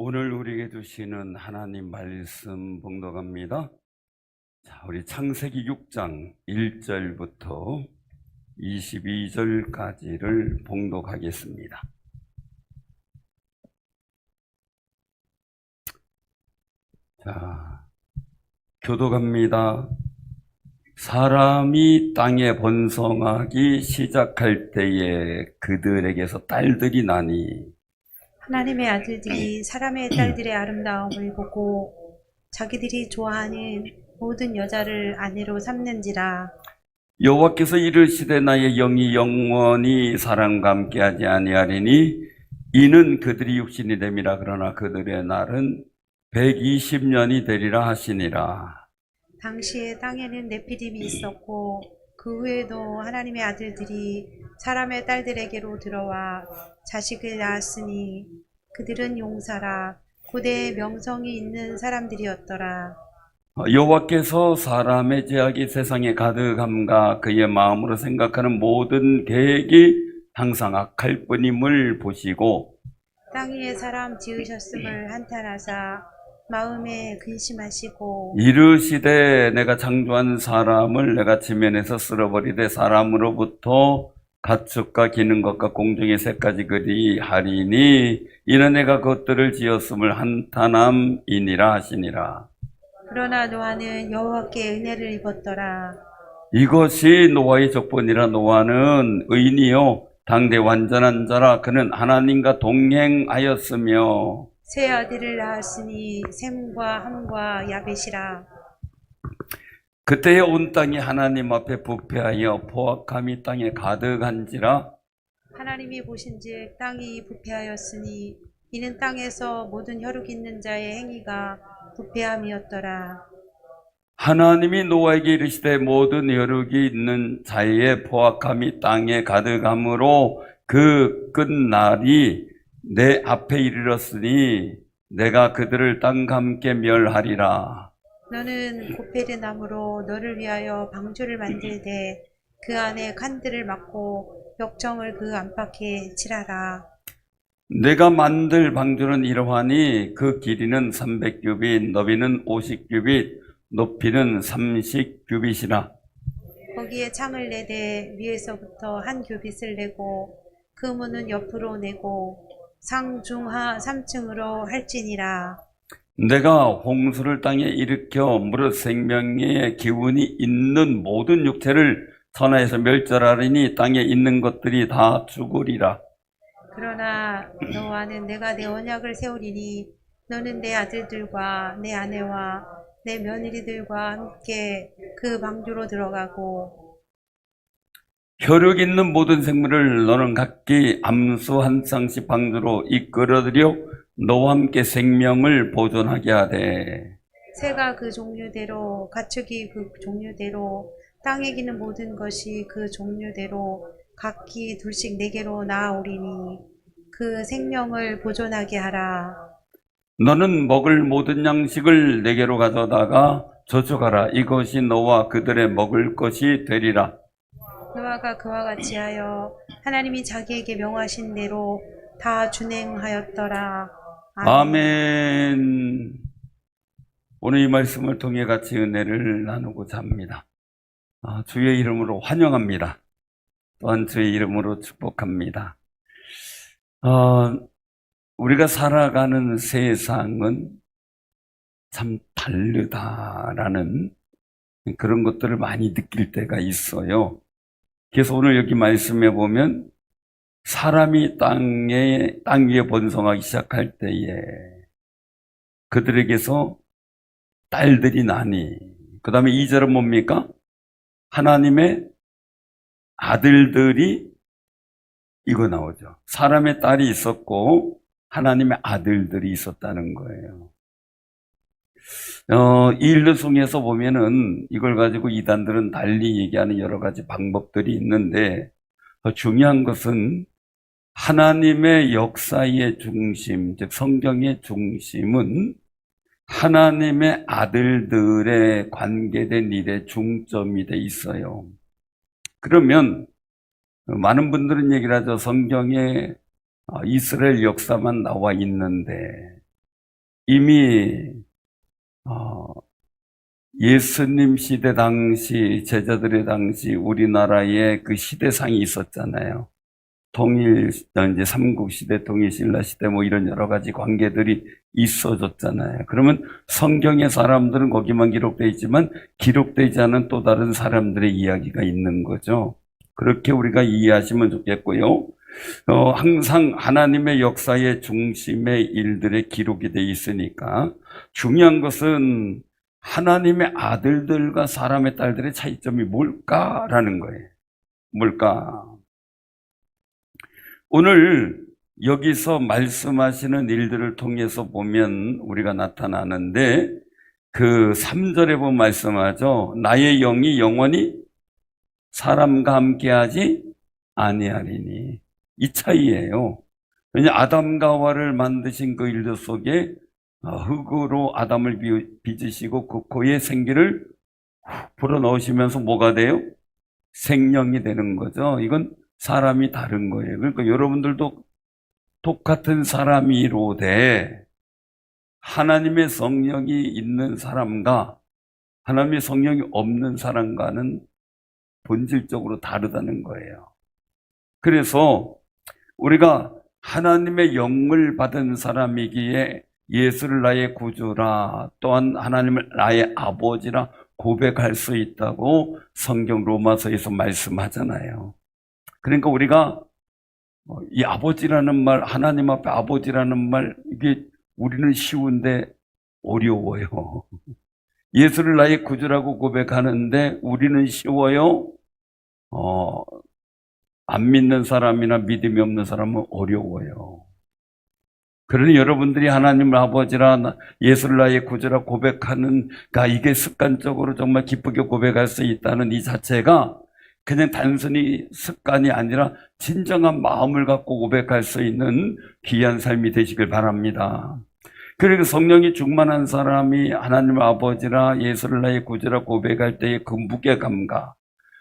오늘 우리에게 주시는 하나님 말씀 봉독합니다. 자, 우리 창세기 6장 1절부터 22절까지를 봉독하겠습니다. 자, 교독합니다. 사람이 땅에 번성하기 시작할 때에 그들에게서 딸들이 나니 하나님의 아들들이 사람의 딸들의 아름다움을 보고 자기들이 좋아하는 모든 여자를 아내로 삼는지라. 여호와께서 이르시되 나의 영이 영원히 사람과 함께하지 아니하리니 이는 그들이 육신이 됨이라. 그러나 그들의 날은 120년이 되리라 하시니라. 당시에 땅에는 네피림이 있었고 그 후에도 하나님의 아들들이 사람의 딸들에게로 들어와 자식을 낳았으니 그들은 용사라 고대의 명성이 있는 사람들이었더라. 여호와께서 사람의 죄악이 세상에 가득함과 그의 마음으로 생각하는 모든 계획이 항상 악할 뿐임을 보시고 땅 위에 사람 지으셨음을 한탄하사 마음에 근심하시고 이르시되 내가 창조한 사람을 내가 지면에서 쓸어버리되 사람으로부터 가축과 기는 것과 공중의 새까지 그리 하리니 이는 내가 그것들을 지었음을 한탄함이니라 하시니라. 그러나 노아는 여호와께 은혜를 입었더라. 이것이 노아의 족본이라. 노아는 의인이요 당대 완전한 자라. 그는 하나님과 동행하였으며 세 아들을 낳았으니 셈과 함과 야벳이라. 그때에 온 땅이 하나님 앞에 부패하여 포악함이 땅에 가득한지라. 하나님이 보신즉 땅이 부패하였으니 이는 땅에서 모든 혈육 있는 자의 행위가 부패함이었더라. 하나님이 노아에게 이르시되 모든 혈육이 있는 자의 포악함이 땅에 가득함으로 그 끝날이 내 앞에 이르렀으니 내가 그들을 땅과 함께 멸하리라. 너는 고페르 나무로 너를 위하여 방주를 만들되 그 안에 칸들을 막고 벽청을 그 안팎에 칠하라. 내가 만들 방주는 이러하니 그 길이는 300규빗, 너비는 50규빗, 높이는 30규빗이라. 거기에 창을 내되 위에서부터 한 규빗을 내고 그 문은 옆으로 내고 상중하 3층으로 할지니라. 내가 홍수를 땅에 일으켜 무릇 생명의 기운이 있는 모든 육체를 천하에서 멸절하리니 땅에 있는 것들이 다 죽으리라. 그러나 너와는 내가 내 언약을 세우리니 너는 내 아들들과 내 아내와 내 며느리들과 함께 그 방주로 들어가고 혈육 있는 모든 생물을 너는 각기 암수 한 쌍씩 방주로 이끌어들여 너와 함께 생명을 보존하게 하되 새가 그 종류대로 가축이 그 종류대로 땅에 기는 모든 것이 그 종류대로 각기 둘씩 네개로 나아오리니 그 생명을 보존하게 하라. 너는 먹을 모든 양식을 네개로 가져다가 저축하라. 이것이 너와 그들의 먹을 것이 되리라. 노아가 그와 같이 하여 하나님이 자기에게 명하신 대로 다 준행하였더라. 아멘. 오늘 이 말씀을 통해 같이 은혜를 나누고자 합니다. 주의 이름으로 환영합니다. 또한 주의 이름으로 축복합니다. 우리가 살아가는 세상은 참 다르다라는 그런 것들을 많이 느낄 때가 있어요. 그래서 오늘 여기 말씀해 보면 사람이 땅 위에 번성하기 시작할 때에 그들에게서 딸들이 나니, 그 다음에 2절은 뭡니까? 하나님의 아들들이, 이거 나오죠. 사람의 딸이 있었고 하나님의 아들들이 있었다는 거예요. 이 일러송에서 보면은 이걸 가지고 이단들은 달리 얘기하는 여러 가지 방법들이 있는데 더 중요한 것은 하나님의 역사의 중심, 즉 성경의 중심은 하나님의 아들들에 관계된 일에 중점이 돼 있어요. 그러면 많은 분들은 얘기를 하죠. 성경에 이스라엘 역사만 나와 있는데 이미 예수님 시대 당시, 제자들의 당시 우리나라에 그 시대상이 있었잖아요. 이제 삼국시대, 통일신라시대 뭐 이런 여러 가지 관계들이 있어졌잖아요. 그러면 성경의 사람들은 거기만 기록되어 있지만 기록되지 않은 또 다른 사람들의 이야기가 있는 거죠. 그렇게 우리가 이해하시면 좋겠고요. 항상 하나님의 역사의 중심의 일들의 기록이 되어 있으니까 중요한 것은 하나님의 아들들과 사람의 딸들의 차이점이 뭘까라는 거예요. 뭘까? 오늘 여기서 말씀하시는 일들을 통해서 보면 우리가 나타나는데 그 3절에 보면 말씀하죠. 나의 영이 영원히 사람과 함께하지 아니하리니. 이 차이예요. 왜냐 아담과 하와를 만드신 그 일들 속에 흙으로 아담을 빚으시고 그 코에 생기를 불어넣으시면서 뭐가 돼요? 생명이 되는 거죠. 이건 사람이 다른 거예요. 그러니까 여러분들도 똑같은 사람이로되 하나님의 성령이 있는 사람과 하나님의 성령이 없는 사람과는 본질적으로 다르다는 거예요. 그래서 우리가 하나님의 영을 받은 사람이기에 예수를 나의 구주라 또한 하나님을 나의 아버지라 고백할 수 있다고 성경 로마서에서 말씀하잖아요. 그러니까 우리가 이 아버지라는 말, 하나님 앞에 아버지라는 말, 이게 우리는 쉬운데 어려워요. 예수를 나의 구주라고 고백하는데 우리는 쉬워요. 안 믿는 사람이나 믿음이 없는 사람은 어려워요. 그러니 여러분들이 하나님을 아버지라 예수를 나의 구주라 고백하는 이게 습관적으로 정말 기쁘게 고백할 수 있다는 이 자체가 그냥 단순히 습관이 아니라 진정한 마음을 갖고 고백할 수 있는 귀한 삶이 되시길 바랍니다. 그리고 성령이 충만한 사람이 하나님 아버지라 예수를 나의 구주라 고백할 때의 그 무게감과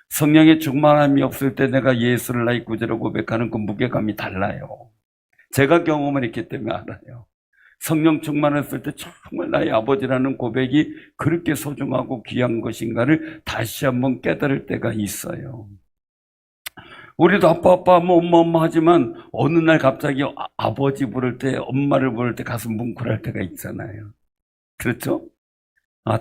성령의 충만함이 없을 때 내가 예수를 나의 구주라 고백하는 그 무게감이 달라요. 제가 경험을 했기 때문에 알아요. 성령 충만했을 때 정말 나의 아버지라는 고백이 그렇게 소중하고 귀한 것인가를 다시 한번 깨달을 때가 있어요. 우리도 아빠 뭐 엄마 하지만 어느 날 갑자기 아버지 부를 때 엄마를 부를 때 가슴 뭉클할 때가 있잖아요. 그렇죠?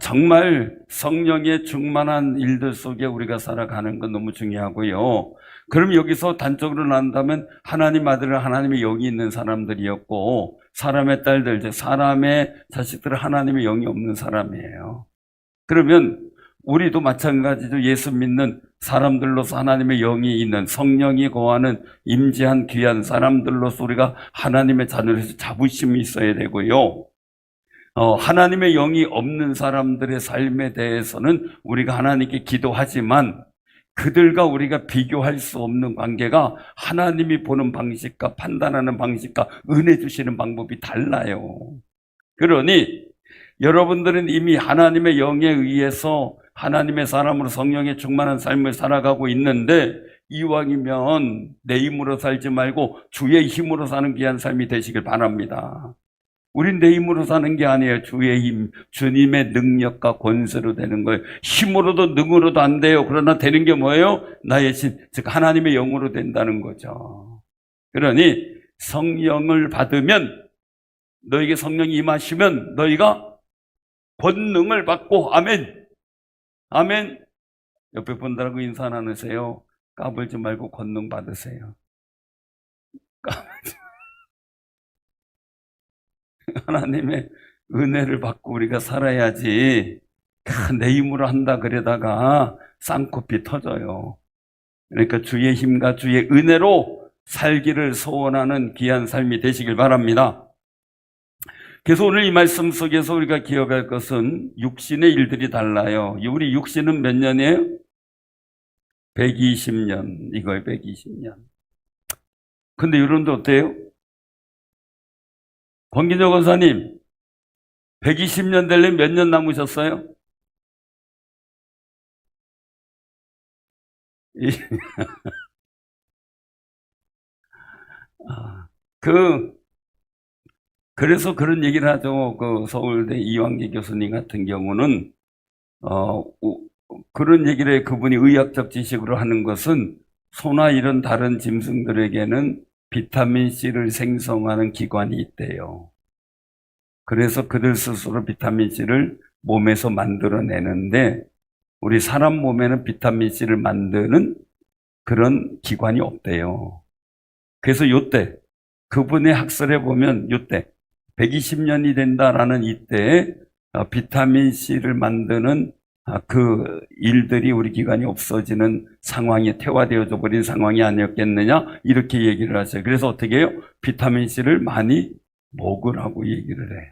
정말 성령의 충만한 일들 속에 우리가 살아가는 건 너무 중요하고요. 그럼 여기서 단적으로 난다면 하나님 아들은 하나님의 영이 있는 사람들이었고 사람의 딸들, 즉 사람의 자식들은 하나님의 영이 없는 사람이에요. 그러면 우리도 마찬가지로 예수 믿는 사람들로서 하나님의 영이 있는 성령이 거하는 임재한 귀한 사람들로서 우리가 하나님의 자녀로서 자부심이 있어야 되고요. 하나님의 영이 없는 사람들의 삶에 대해서는 우리가 하나님께 기도하지만 그들과 우리가 비교할 수 없는 관계가 하나님이 보는 방식과 판단하는 방식과 은혜 주시는 방법이 달라요. 그러니 여러분들은 이미 하나님의 영에 의해서 하나님의 사람으로 성령의 충만한 삶을 살아가고 있는데 이왕이면 내 힘으로 살지 말고 주의 힘으로 사는 귀한 삶이 되시길 바랍니다. 우린 내 힘으로 사는 게 아니에요. 주의 힘, 주님의 능력과 권세로 되는 거예요. 힘으로도 능으로도 안 돼요. 그러나 되는 게 뭐예요? 나의 신, 즉 하나님의 영으로 된다는 거죠. 그러니 성령을 받으면 너에게 성령이 임하시면 너희가 권능을 받고 아멘. 아멘. 옆에 분들하고 인사 나누세요. 까불지 말고 권능 받으세요. 하나님의 은혜를 받고 우리가 살아야지 내 힘으로 한다 그러다가 쌍코피 터져요. 그러니까 주의 힘과 주의 은혜로 살기를 소원하는 귀한 삶이 되시길 바랍니다. 그래서 오늘 이 말씀 속에서 우리가 기억할 것은 육신의 일들이 달라요. 우리 육신은 몇 년이에요? 120년. 이거예요, 120년. 근데 여러분들 어때요? 권기정 권사님, 120년 되려면 몇 년 남으셨어요? 그래서 그런 얘기를 하죠. 그 서울대 이완기 교수님 같은 경우는 그런 얘기를 해. 그분이 의학적 지식으로 하는 것은 소나 이런 다른 짐승들에게는 비타민C를 생성하는 기관이 있대요. 그래서 그들 스스로 비타민C를 몸에서 만들어내는데 우리 사람 몸에는 비타민C를 만드는 그런 기관이 없대요. 그래서 요때 그분의 학설에 보면 요때 120년이 된다라는 이때에 비타민C를 만드는 그 일들이 우리 기관이 없어지는 상황이 퇴화되어져 버린 상황이 아니었겠느냐 이렇게 얘기를 하세요. 그래서 어떻게 해요? 비타민C를 많이 먹으라고 얘기를 해요.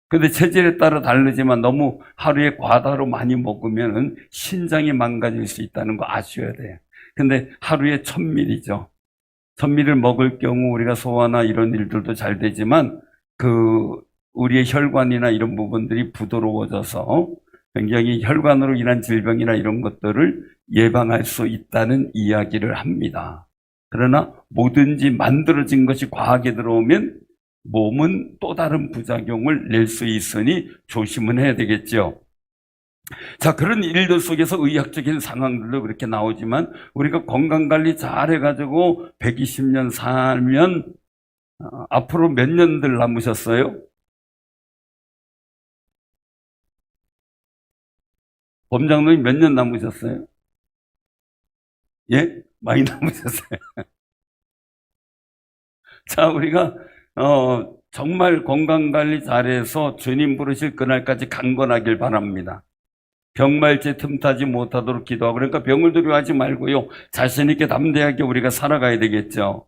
근데 체질에 따라 다르지만 너무 하루에 과다로 많이 먹으면 신장이 망가질 수 있다는 거 아셔야 돼요. 근데 하루에 1000ml죠. 1000ml를 먹을 경우 우리가 소화나 이런 일들도 잘 되지만 우리의 혈관이나 이런 부분들이 부드러워져서 굉장히 혈관으로 인한 질병이나 이런 것들을 예방할 수 있다는 이야기를 합니다. 그러나 뭐든지 만들어진 것이 과하게 들어오면 몸은 또 다른 부작용을 낼 수 있으니 조심은 해야 되겠죠. 자, 그런 일들 속에서 의학적인 상황들도 그렇게 나오지만 우리가 건강관리 잘 해가지고 120년 살면 앞으로 몇 년들 남으셨어요? 범장님이 몇 년 남으셨어요? 예? 많이 남으셨어요. 자, 우리가 정말 건강관리 잘해서 주님 부르실 그날까지 강건하길 바랍니다. 병말제 틈타지 못하도록 기도하고, 그러니까 병을 두려워하지 말고요, 자신 있게 담대하게 우리가 살아가야 되겠죠.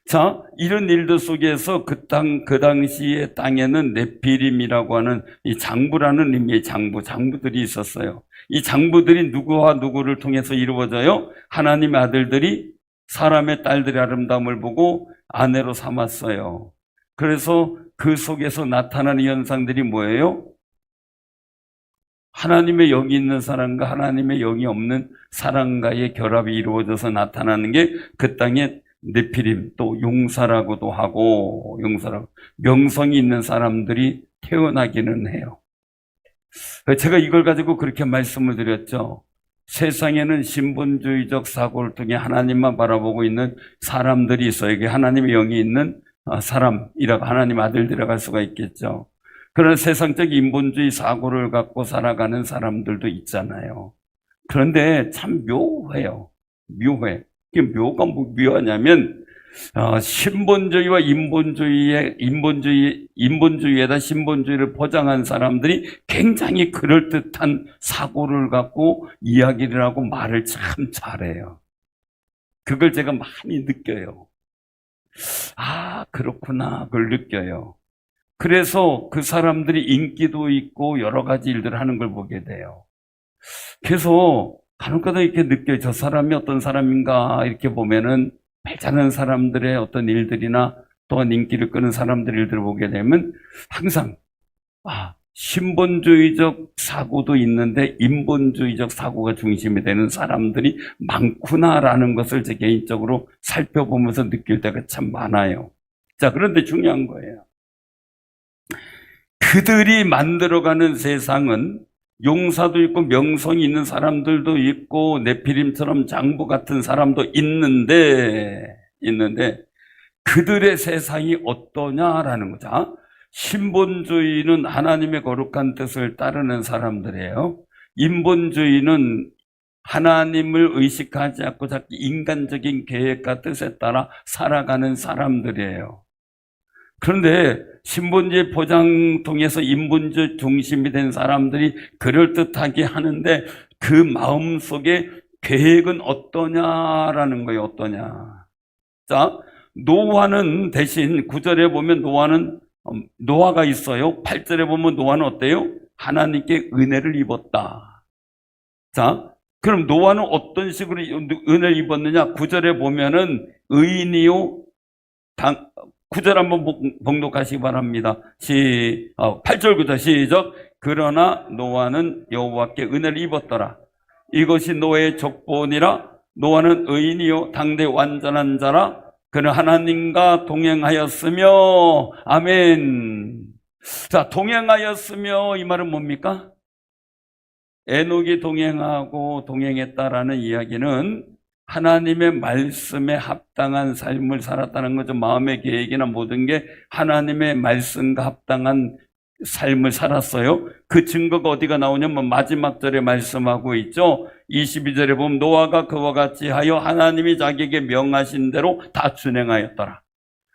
자, 이런 일들 속에서 그 당시의 땅에는 네피림이라고 하는 이 장부라는 의미의 장부들이 있었어요. 이 장부들이 누구와 누구를 통해서 이루어져요? 하나님의 아들들이 사람의 딸들의 아름다움을 보고 아내로 삼았어요. 그래서 그 속에서 나타나는 현상들이 뭐예요? 하나님의 영이 있는 사람과 하나님의 영이 없는 사람과의 결합이 이루어져서 나타나는 게 그 땅의 네피림, 또 용사라고도 하고, 명성이 있는 사람들이 태어나기는 해요. 제가 이걸 가지고 그렇게 말씀을 드렸죠. 세상에는 신분주의적 사고를 통해 하나님만 바라보고 있는 사람들이 있어요. 이게 하나님의 영이 있는 사람이라고, 하나님 아들들이라고 할 수가 있겠죠. 그런 세상적 인본주의 사고를 갖고 살아가는 사람들도 있잖아요. 그런데 참 묘해요. 묘해. 이게 묘가 묘하냐면, 신본주의와 인본주의에다 신본주의를 포장한 사람들이 굉장히 그럴듯한 사고를 갖고 이야기를 하고 말을 참 잘해요. 그걸 제가 많이 느껴요. 아, 그렇구나. 그걸 느껴요. 그래서 그 사람들이 인기도 있고 여러 가지 일들을 하는 걸 보게 돼요. 그래서 간혹가다 이렇게 느껴요. 저 사람이 어떤 사람인가 이렇게 보면은 말 잘하는 사람들의 어떤 일들이나 또한 인기를 끄는 사람들의 일들을 보게 되면 항상 신본주의적 사고도 있는데 인본주의적 사고가 중심이 되는 사람들이 많구나라는 것을 제 개인적으로 살펴보면서 느낄 때가 참 많아요. 자, 그런데 중요한 거예요. 그들이 만들어가는 세상은 용사도 있고 명성이 있는 사람들도 있고 네피림처럼 장부 같은 사람도 있는데 그들의 세상이 어떠냐라는 거죠. 신본주의는 하나님의 거룩한 뜻을 따르는 사람들이에요. 인본주의는 하나님을 의식하지 않고 자꾸 인간적인 계획과 뜻에 따라 살아가는 사람들이에요. 그런데 신본주의 포장 통해서 인본주의 중심이 된 사람들이 그럴듯하게 하는데 그 마음속에 계획은 어떠냐라는 거예요. 어떠냐. 자, 노아는 대신 9절에 보면 노아가 있어요. 8절에 보면 노아는 어때요? 하나님께 은혜를 입었다. 자, 그럼 노아는 어떤 식으로 은혜를 입었느냐? 9절에 보면은 의인이요 9절 한번 봉독하시기 바랍니다. 8절 9절 시작. 그러나 노아는 여호와께 은혜를 입었더라. 이것이 노아의 족보니라. 노아는 의인이요 당대 완전한 자라. 그는 하나님과 동행하였으며, 아멘. 자, 동행하였으며 이 말은 뭡니까? 에녹이 동행하고 동행했다라는 이야기는 하나님의 말씀에 합당한 삶을 살았다는 거죠. 마음의 계획이나 모든 게 하나님의 말씀과 합당한 삶을 살았어요. 그 증거가 어디가 나오냐면 마지막 절에 말씀하고 있죠. 22절에 보면 노아가 그와 같이 하여 하나님이 자기에게 명하신 대로 다 준행하였더라.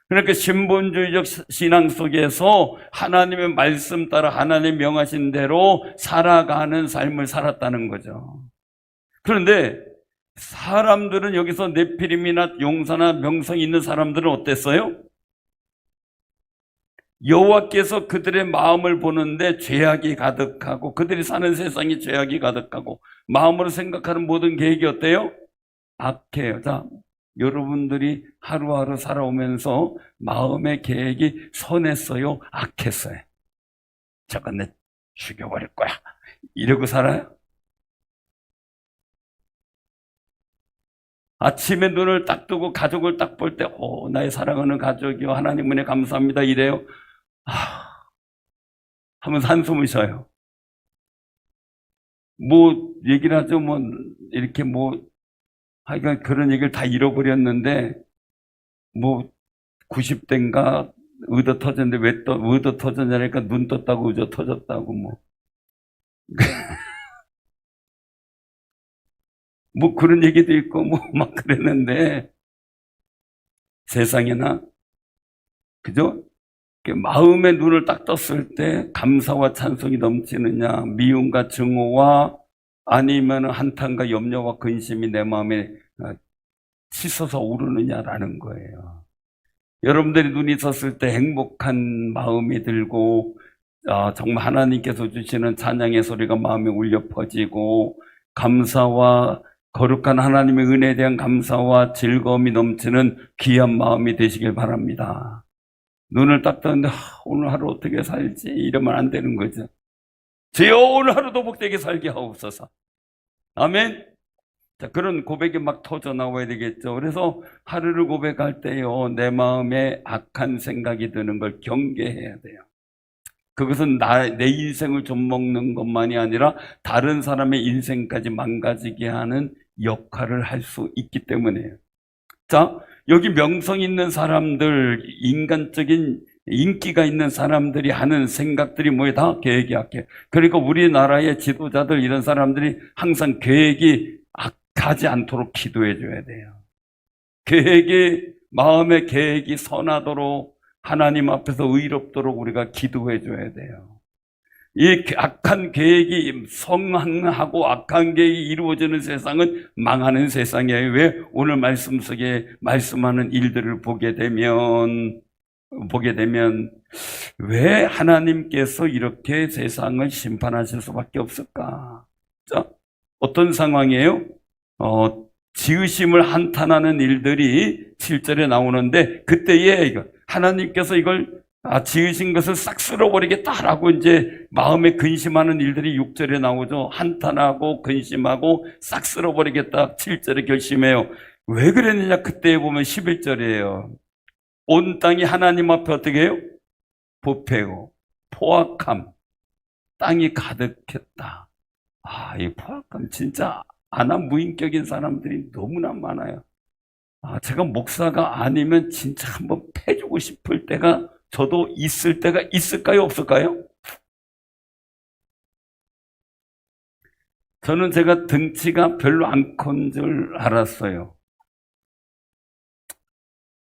그러니까 신본주의적 신앙 속에서 하나님의 말씀 따라 하나님 명하신 대로 살아가는 삶을 살았다는 거죠. 그런데 사람들은 여기서 네피림이나 용사나 명성이 있는 사람들은 어땠어요? 여호와께서 그들의 마음을 보는데 죄악이 가득하고 그들이 사는 세상이 죄악이 가득하고 마음으로 생각하는 모든 계획이 어때요? 악해요. 자, 여러분들이 하루하루 살아오면서 마음의 계획이 선했어요? 악했어요? 저건 내 죽여버릴 거야. 이러고 살아요? 아침에 눈을 딱 뜨고 가족을 딱 볼 때, 나의 사랑하는 가족이요. 하나님 은혜 감사합니다. 이래요. 하면서 한숨을 쉬어요. 뭐, 얘기를 하죠. 뭐, 이렇게 뭐, 하여간 그런 얘기를 다 잃어버렸는데, 뭐, 90대인가 의도 터졌는데 왜 또 의도 터졌냐니까 눈 떴다고 의도 터졌다고 뭐. 뭐 그런 얘기도 있고 뭐 막 그랬는데 세상에나 그죠? 마음의 눈을 딱 떴을 때 감사와 찬송이 넘치느냐, 미움과 증오와 아니면 한탄과 염려와 근심이 내 마음에 치솟아 오르느냐라는 거예요. 여러분들이 눈이 떴을 때 행복한 마음이 들고 정말 하나님께서 주시는 찬양의 소리가 마음에 울려 퍼지고 감사와 거룩한 하나님의 은혜에 대한 감사와 즐거움이 넘치는 귀한 마음이 되시길 바랍니다. 눈을 딱 떴는데 오늘 하루 어떻게 살지 이러면 안 되는 거죠. 주여 오늘 하루도 복되게 살게 하옵소서. 아멘. 자, 그런 고백이 막 터져 나와야 되겠죠. 그래서 하루를 고백할 때요, 내 마음에 악한 생각이 드는 걸 경계해야 돼요. 그것은 내 인생을 좀먹는 것만이 아니라 다른 사람의 인생까지 망가지게 하는 역할을 할 수 있기 때문에요. 자, 여기 명성 있는 사람들, 인간적인 인기가 있는 사람들이 하는 생각들이 뭐예요? 다 계획이 악해. 그리고 우리나라의 지도자들 이런 사람들이 항상 계획이 악하지 않도록 기도해 줘야 돼요. 마음의 계획이 선하도록 하나님 앞에서 의롭도록 우리가 기도해 줘야 돼요. 이 악한 계획이 성행하고 악한 계획이 이루어지는 세상은 망하는 세상이에요. 왜? 오늘 말씀 속에 말씀하는 일들을 보게 되면 왜 하나님께서 이렇게 세상을 심판하실 수밖에 없을까? 자, 어떤 상황이에요? 지으심을 한탄하는 일들이 7절에 나오는데 그때에 하나님께서 이걸 지으신 것을 싹 쓸어버리겠다라고 이제 마음에 근심하는 일들이 6절에 나오죠. 한탄하고 근심하고 싹 쓸어버리겠다 7절에 결심해요. 왜 그랬느냐 그때 보면 11절이에요. 온 땅이 하나님 앞에 어떻게 해요? 부패고 포악함, 땅이 가득했다. 이 포악함 진짜 무인격인 사람들이 너무나 많아요. 제가 목사가 아니면 진짜 한번 패주고 싶을 때가 저도 있을 때가 있을까요? 없을까요? 저는 제가 등치가 별로 안 큰 줄 알았어요.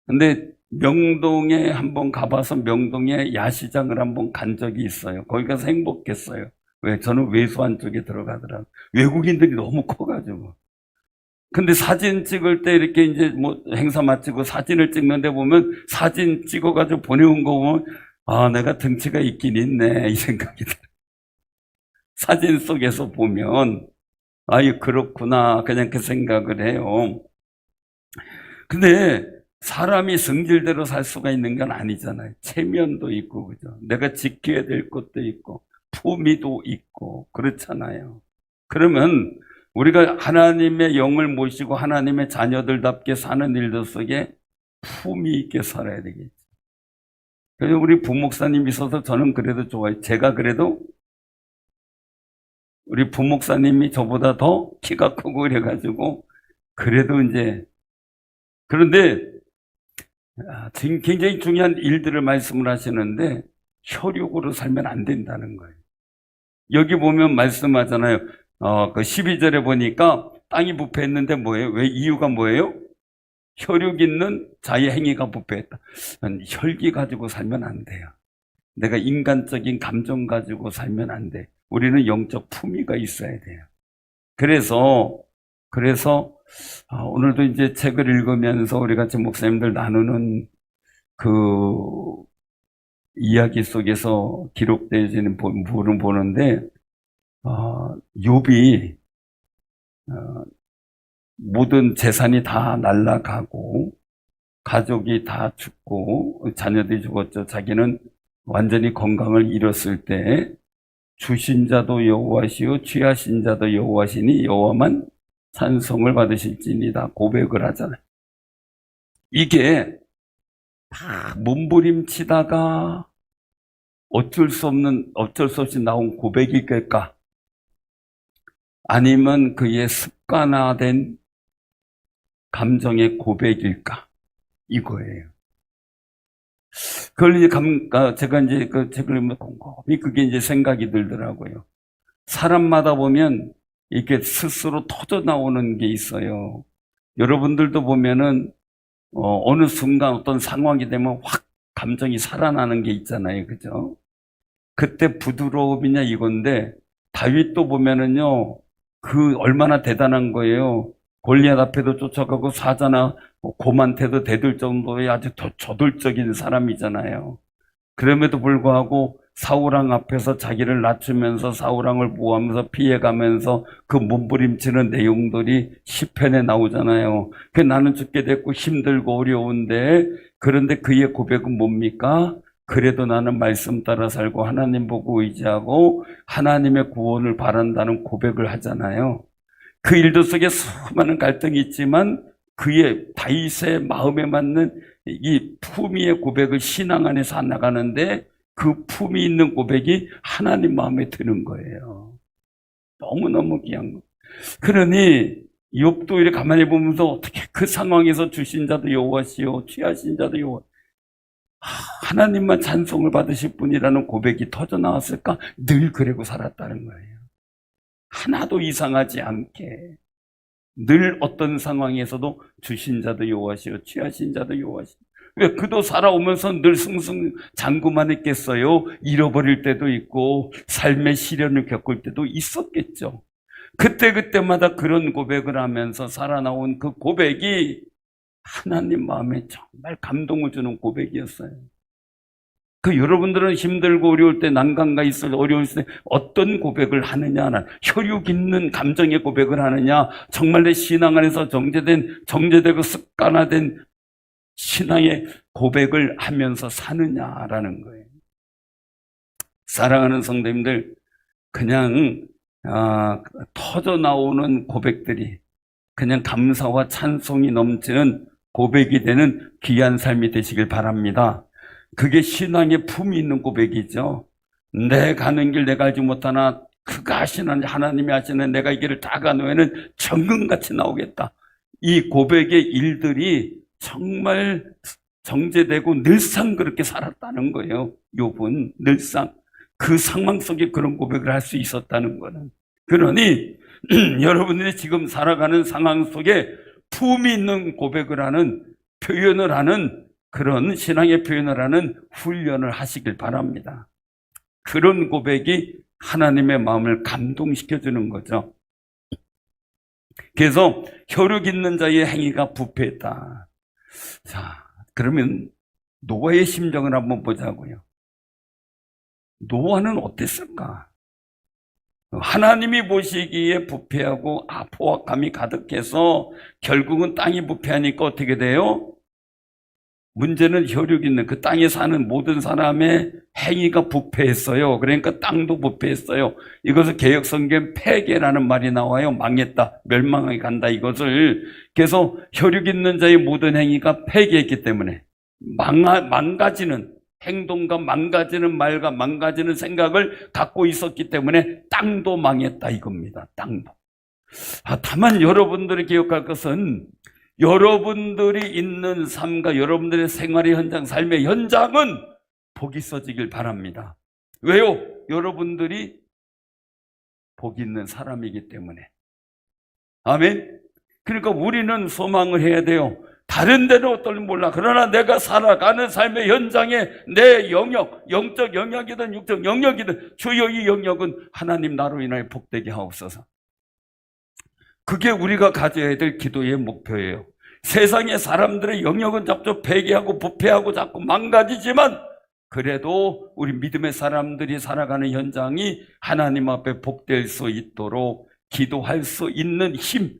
근데 명동에 한번 가봐서 명동에 야시장을 한번 간 적이 있어요. 거기 가서 행복했어요. 왜? 저는 외수한 쪽에 들어가더라고요. 외국인들이 너무 커가지고. 근데 사진 찍을 때 이렇게 이제 뭐 행사 마치고 사진을 찍는데 보면 사진 찍어가지고 보내온 거 보면 내가 등치가 있긴 있네 이 생각이 들어요. 사진 속에서 보면 그렇구나 그냥 그 생각을 해요. 근데 사람이 성질대로 살 수가 있는 건 아니잖아요. 체면도 있고 그죠. 내가 지켜야 될 것도 있고 품위도 있고 그렇잖아요. 그러면 우리가 하나님의 영을 모시고 하나님의 자녀들답게 사는 일들 속에 품위 있게 살아야 되겠죠. 그래서 우리 부목사님 있어서 저는 그래도 좋아요. 제가 그래도 우리 부목사님이 저보다 더 키가 크고 그래가지고 그래도 이제 그런데 지금 굉장히 중요한 일들을 말씀을 하시는데 혈육으로 살면 안 된다는 거예요. 여기 보면 말씀하잖아요. 그 12절에 보니까 땅이 부패했는데 뭐예요? 왜 이유가 뭐예요? 혈육 있는 자의 행위가 부패했다. 혈기 가지고 살면 안 돼요. 내가 인간적인 감정 가지고 살면 안 돼. 우리는 영적 품위가 있어야 돼요. 그래서 오늘도 이제 책을 읽으면서 우리 같이 목사님들 나누는 그 이야기 속에서 기록되어지는 부분을 보는데 욥이 모든 재산이 다 날아가고 가족이 다 죽고 자녀들이 죽었죠. 자기는 완전히 건강을 잃었을 때 주신 자도 여호와시요 취하신 자도 여호와시니 여호와만 찬송을 받으실지니다 고백을 하잖아요. 이게 다 몸부림치다가 어쩔 수 없이 나온 고백일까? 아니면 그의 습관화된 감정의 고백일까? 이거예요. 그걸 이제 제가 이제 그 책을 읽으면 곰곰이 그게 이제 생각이 들더라고요. 사람마다 보면 이렇게 스스로 터져 나오는 게 있어요. 여러분들도 보면은 어느 순간 어떤 상황이 되면 확 감정이 살아나는 게 있잖아요. 그죠? 그때 부드러움이냐 이건데 다윗도 보면은요. 그 얼마나 대단한 거예요. 골리앗 앞에도 쫓아가고 사자나 곰한테도 대들 정도의 아주 저돌적인 사람이잖아요. 그럼에도 불구하고 사울왕 앞에서 자기를 낮추면서 사울왕을 보호하면서 피해가면서 그 몸부림치는 내용들이 시편에 나오잖아요. 그 나는 죽게 됐고 힘들고 어려운데 그런데 그의 고백은 뭡니까? 그래도 나는 말씀 따라 살고 하나님 보고 의지하고 하나님의 구원을 바란다는 고백을 하잖아요. 그 일들 속에 수많은 갈등이 있지만 그의 다윗의 마음에 맞는 이 품위의 고백을 신앙 안에서 나가는데 그 품위 있는 고백이 하나님 마음에 드는 거예요. 너무너무 귀한 거. 그러니 욥도 이렇게 가만히 보면서 어떻게 그 상황에서 주신 자도 여호와시요 취하신 자도 여호와 하나님만 찬송을 받으실 분이라는 고백이 터져 나왔을까? 늘 그러고 살았다는 거예요. 하나도 이상하지 않게 늘 어떤 상황에서도 주신 자도 여호와시요 취하신 자도 여호와시요. 왜 그도 살아오면서 늘 승승장구만 했겠어요? 잃어버릴 때도 있고 삶의 시련을 겪을 때도 있었겠죠. 그때마다 그런 고백을 하면서 살아나온 그 고백이 하나님 마음에 정말 감동을 주는 고백이었어요. 그 여러분들은 힘들고 어려울 때 난관가 있을 어려울 때 어떤 고백을 하느냐, 혈육 있는 감정의 고백을 하느냐, 정말 내 신앙 안에서 정제되고 습관화된 신앙의 고백을 하면서 사느냐라는 거예요. 사랑하는 성도님들, 그냥 터져 나오는 고백들이 그냥 감사와 찬송이 넘치는 고백이 되는 귀한 삶이 되시길 바랍니다. 그게 신앙의 품이 있는 고백이죠. 내 가는 길 내가 알지 못하나 그가 하시는 하나님이 하시는 내가 이 길을 다 간 후에는 정금같이 나오겠다. 이 고백의 일들이 정말 정제되고 늘상 그렇게 살았다는 거예요. 욥은 늘상 그 상황 속에 그런 고백을 할 수 있었다는 거는. 그러니 여러분들이 지금 살아가는 상황 속에 품이 있는 고백을 하는 표현을 하는 그런 신앙의 표현을 하는 훈련을 하시길 바랍니다. 그런 고백이 하나님의 마음을 감동시켜주는 거죠. 그래서 혈육 있는 자의 행위가 부패했다. 자, 그러면 노아의 심정을 한번 보자고요. 노아는 어땠을까? 하나님이 보시기에 부패하고 포악함이 가득해서 결국은 땅이 부패하니까 어떻게 돼요? 문제는 혈육 있는 그 땅에 사는 모든 사람의 행위가 부패했어요. 그러니까 땅도 부패했어요. 이것을 개역성경 폐괴라는 말이 나와요. 망했다, 멸망하게 간다, 이것을. 그래서 혈육 있는 자의 모든 행위가 폐괴했기 때문에 망가지는 행동과 망가지는 말과 망가지는 생각을 갖고 있었기 때문에 땅도 망했다, 이겁니다. 땅도. 다만 여러분들이 기억할 것은 여러분들이 있는 삶과 여러분들의 생활의 현장, 삶의 현장은 복이 있어지길 바랍니다. 왜요? 여러분들이 복이 있는 사람이기 때문에. 아멘. 그러니까 우리는 소망을 해야 돼요. 다른 데는 어떨지 몰라. 그러나 내가 살아가는 삶의 현장에 내 영역, 영적 영역이든 육적 영역이든 주여 이 영역은 하나님 나로 인하여 복되게 하옵소서. 그게 우리가 가져야 될 기도의 목표예요. 세상의 사람들의 영역은 자꾸 폐괴하고 부패하고 자꾸 망가지지만 그래도 우리 믿음의 사람들이 살아가는 현장이 하나님 앞에 복될 수 있도록 기도할 수 있는 힘,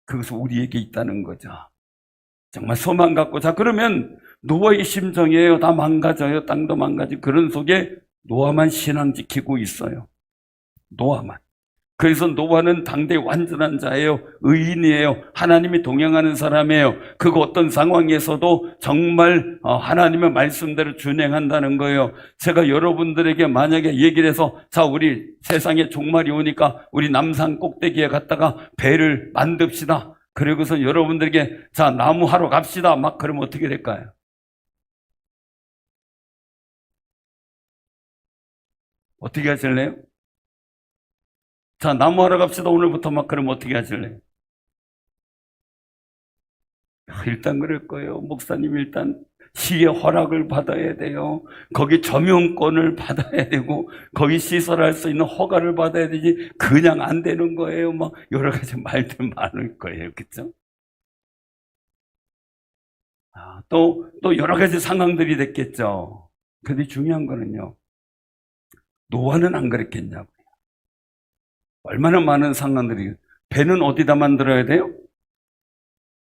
그것은 우리에게 있다는 거죠. 정말 소망 갖고. 자, 그러면 노아의 심정이에요. 다 망가져요. 땅도 망가지고. 그런 속에 노아만 신앙 지키고 있어요. 노아만. 그래서 노아는 당대 완전한 자예요. 의인이에요. 하나님이 동행하는 사람이에요. 그 어떤 상황에서도 정말 하나님의 말씀대로 준행한다는 거예요. 제가 여러분들에게 만약에 얘기를 해서 자, 우리 세상에 종말이 오니까 우리 남산 꼭대기에 갔다가 배를 만듭시다. 그리고서 여러분들에게 자, 나무 하러 갑시다. 막 그러면 어떻게 될까요? 어떻게 하실래요? 자, 나무하러 갑시다. 오늘부터 막 그러면 어떻게 하실래요? 일단 그럴 거예요. 목사님 일단 시의 허락을 받아야 돼요. 거기 점용권을 받아야 되고 거기 시설할 수 있는 허가를 받아야 되지 그냥 안 되는 거예요. 막 여러 가지 말들 많을 거예요. 그렇죠? 또 여러 가지 상황들이 됐겠죠. 근데 중요한 거는요. 노아는 안 그랬겠냐고요. 얼마나 많은 상황들이. 배는 어디다 만들어야 돼요?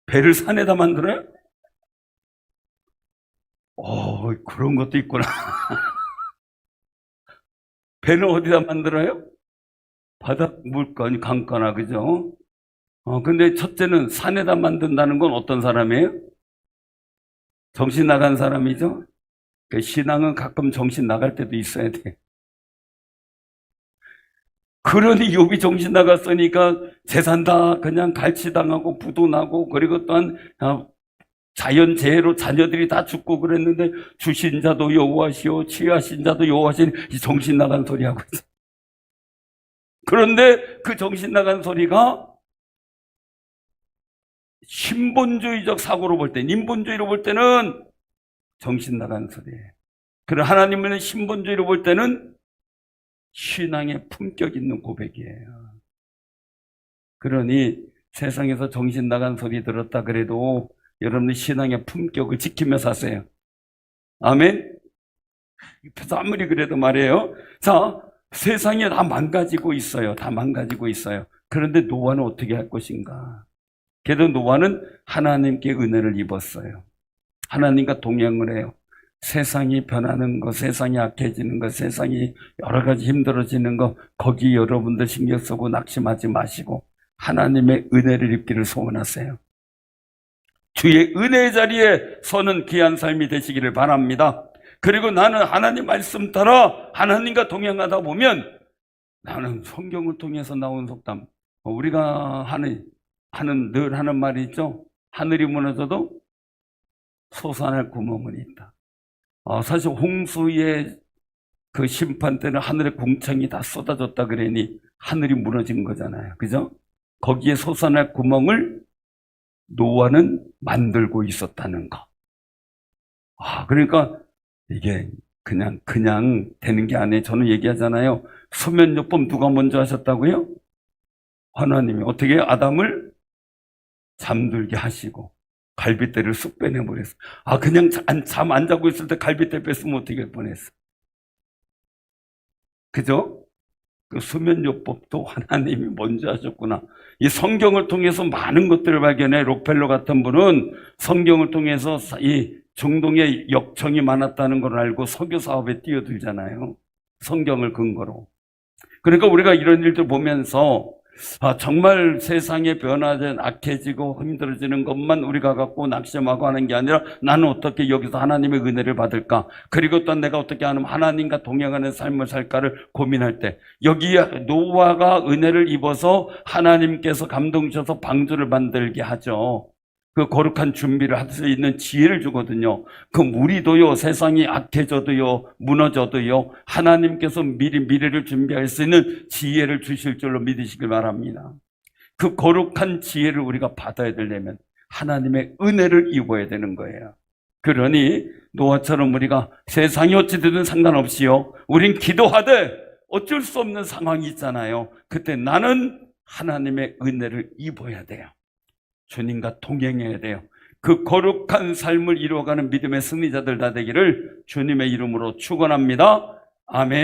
배를 산에다 만들어요? 그런 것도 있구나. 배는 어디다 만들어요? 바닥 물가니 강가나, 그죠? 근데 첫째는 산에다 만든다는 건 어떤 사람이에요? 정신 나간 사람이죠? 그 신앙은 가끔 정신 나갈 때도 있어야 돼. 그러니 욥이 정신 나갔으니까 재산 다 그냥 갈취당하고 부도 나고 그리고 또한 자연재해로 자녀들이 다 죽고 그랬는데 주신 자도 여호와시오 취하신 자도 여호와시니 이 정신 나간 소리 하고 있어. 그런데 그 정신 나간 소리가 신본주의적 사고로 볼 때, 인본주의로 볼 때는 정신 나간 소리예요. 그러나 하나님은 신본주의로 볼 때는 신앙의 품격 있는 고백이에요. 그러니 세상에서 정신 나간 소리 들었다 그래도 여러분들 신앙의 품격을 지키며 사세요. 아멘? 그래서 아무리 그래도 말이에요. 자, 세상이 다 망가지고 있어요. 다 망가지고 있어요. 그런데 노아는 어떻게 할 것인가? 그래도 노아는 하나님께 은혜를 입었어요. 하나님과 동행을 해요. 세상이 변하는 거, 세상이 악해지는 거, 세상이 여러 가지 힘들어지는 거, 거기 여러분들 신경 쓰고 낙심하지 마시고 하나님의 은혜를 입기를 소원하세요. 주의 은혜의 자리에 서는 귀한 삶이 되시기를 바랍니다. 그리고 나는 하나님 말씀 따라 하나님과 동행하다 보면 나는 성경을 통해서 나온 속담, 우리가 늘 하는 말이 있죠. 하늘이 무너져도 솟아날 구멍은 있다. 사실 홍수의 그 심판 때는 하늘의 궁창이 다 쏟아졌다 그러니 하늘이 무너진 거잖아요. 그죠? 거기에 솟아날 구멍을 노아는 만들고 있었다는 거. 그러니까 이게 그냥 되는 게 아니에요. 저는 얘기하잖아요. 수면요법 누가 먼저 하셨다고요? 하나님이. 어떻게 아담을 잠들게 하시고 갈빗대를 쑥 빼내버렸어. 그냥 잠 안 자고 있을 때 갈빗대 뺐으면 어떻게 할 뻔했어. 그죠? 그 수면요법도 하나님이 먼저 하셨구나. 이 성경을 통해서 많은 것들을 발견해. 록펠러 같은 분은 성경을 통해서 이 중동에 역청이 많았다는 걸 알고 선교 사업에 뛰어들잖아요. 성경을 근거로. 그러니까 우리가 이런 일들 보면서 정말 세상에 변화된 악해지고 힘들어지는 것만 우리가 갖고 낙심하고 하는 게 아니라 나는 어떻게 여기서 하나님의 은혜를 받을까? 그리고 또 내가 어떻게 하면 하나님과 동행하는 삶을 살까를 고민할 때 여기에 노아가 은혜를 입어서 하나님께서 감동 주셔서 방주를 만들게 하죠. 그 거룩한 준비를 할 수 있는 지혜를 주거든요. 그 우리도요, 세상이 악해져도요, 무너져도요, 하나님께서 미리 미래를 준비할 수 있는 지혜를 주실 줄로 믿으시길 바랍니다. 그 거룩한 지혜를 우리가 받아야 되려면 하나님의 은혜를 입어야 되는 거예요. 그러니 노아처럼 우리가 세상이 어찌되든 상관없이요, 우린 기도하되 어쩔 수 없는 상황이 있잖아요. 그때 나는 하나님의 은혜를 입어야 돼요. 주님과 동행해야 돼요. 그 거룩한 삶을 이루어가는 믿음의 승리자들 다 되기를 주님의 이름으로 축원합니다. 아멘.